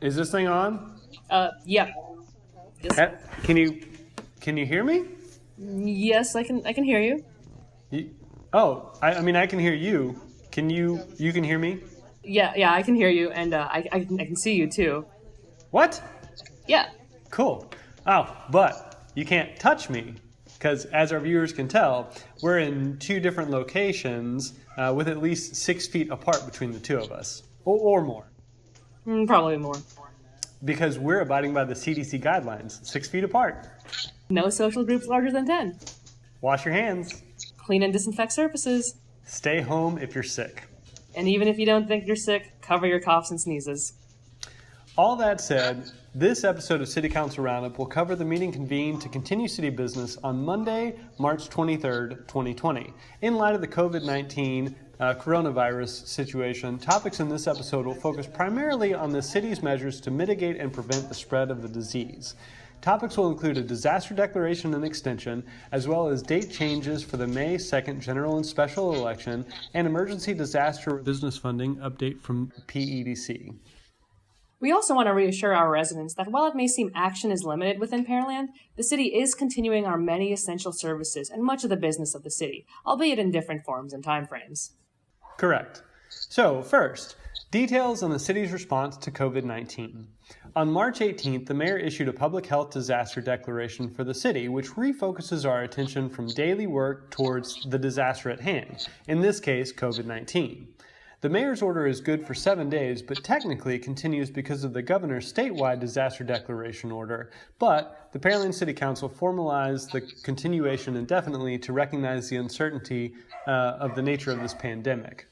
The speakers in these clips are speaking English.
Is this thing on? Yeah. Yes. Can you hear me? Yes, I can hear you. I mean I can hear you. You can hear me? Yeah, I can hear you, and I can see you too. What? Yeah. Cool. Oh, but you can't touch me because, as our viewers can tell, we're in two different locations with at least 6 feet apart between the two of us, or more. Probably more. Because we're abiding by the CDC guidelines, 6 feet apart. No social groups larger than 10. Wash your hands. Clean and disinfect surfaces. Stay home if you're sick. And even if you don't think you're sick, cover your coughs and sneezes. All that said, this episode of City Council Roundup will cover the meeting convened to continue city business on Monday, March 23rd, 2020. In light of the COVID-19 coronavirus situation, topics in this episode will focus primarily on the city's measures to mitigate and prevent the spread of the disease. Topics will include a disaster declaration and extension, as well as date changes for the May 2nd general and special election, and emergency disaster business funding update from PEDC. We also want to reassure our residents that while it may seem action is limited within Pearland, the city is continuing our many essential services and much of the business of the city, albeit in different forms and timeframes. Correct. So, first, details on the city's response to COVID-19. On March 18th, the mayor issued a public health disaster declaration for the city, which refocuses our attention from daily work towards the disaster at hand, in this case, COVID-19. The mayor's order is good for 7 days, but technically continues because of the governor's statewide disaster declaration order. But the Pearland City Council formalized the continuation indefinitely to recognize the uncertainty of the nature of this pandemic.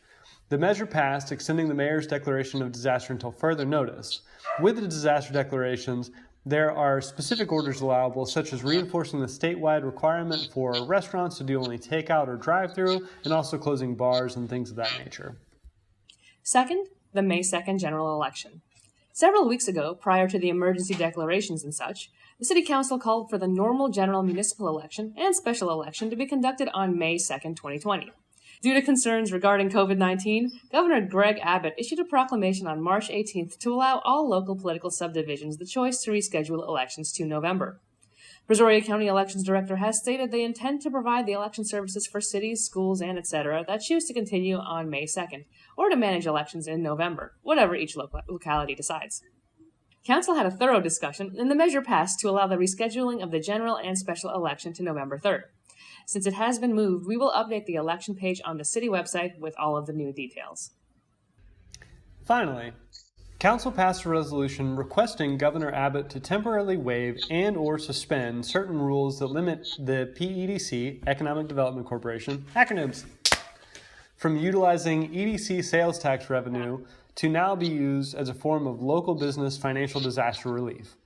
The measure passed, extending the mayor's declaration of disaster until further notice. With the disaster declarations, there are specific orders allowable, such as reinforcing the statewide requirement for restaurants to do only takeout or drive-through, and also closing bars and things of that nature. Second, the May 2nd general election. Several weeks ago, prior to the emergency declarations and such, the City Council called for the normal general municipal election and special election to be conducted on May 2nd, 2020. Due to concerns regarding COVID-19, Governor Greg Abbott issued a proclamation on March 18th to allow all local political subdivisions the choice to reschedule elections to November. Brazoria County Elections Director has stated they intend to provide the election services for cities, schools, and etc. that choose to continue on May 2nd, or to manage elections in November, whatever each locality decides. Council had a thorough discussion, and the measure passed to allow the rescheduling of the general and special election to November 3rd. Since it has been moved, we will update the election page on the city website with all of the new details. Finally, Council passed a resolution requesting Governor Abbott to temporarily waive and/or suspend certain rules that limit the PEDC, Economic Development Corporation, acronyms, from utilizing EDC sales tax revenue to now be used as a form of local business financial disaster relief.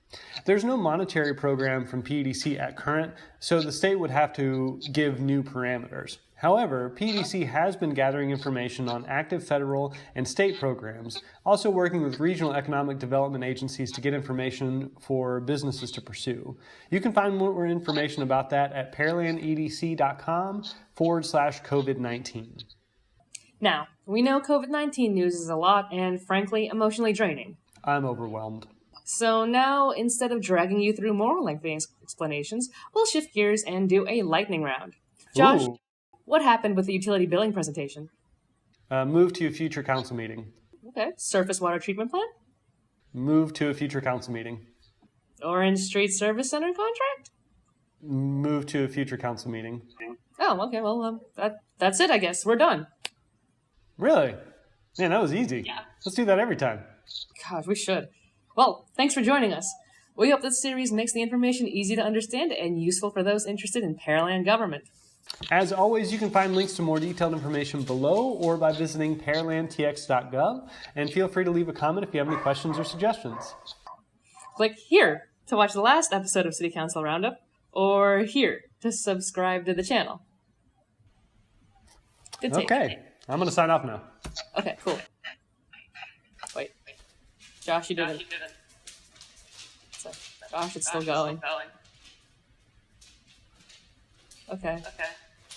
There's no monetary program from PEDC at current, so the state would have to give new parameters. However, PEDC has been gathering information on active federal and state programs, also working with regional economic development agencies to get information for businesses to pursue. You can find more information about that at pearlandedc.com/COVID-19. Now, we know COVID-19 news is a lot and, frankly, emotionally draining. I'm overwhelmed. So now, instead of dragging you through more lengthy explanations, we'll shift gears and do a lightning round. Josh, Ooh. What happened with the utility billing presentation? Move to a future council meeting. Okay. Surface water treatment plant? Move to a future council meeting. Orange Street Service Center contract? Move to a future council meeting. Oh, okay. Well, that's it, I guess. We're done. Really? Man, that was easy. Yeah. Let's do that every time. God, we should. Well, thanks for joining us. We hope this series makes the information easy to understand and useful for those interested in Pearland government. As always, you can find links to more detailed information below or by visiting pearlandtx.gov, and feel free to leave a comment if you have any questions or suggestions. Click here to watch the last episode of City Council Roundup, or here to subscribe to the channel. Good take. Okay, I'm going to sign off now. Okay, cool. Wait. Josh, you didn't. So, Josh, it's still going. Okay.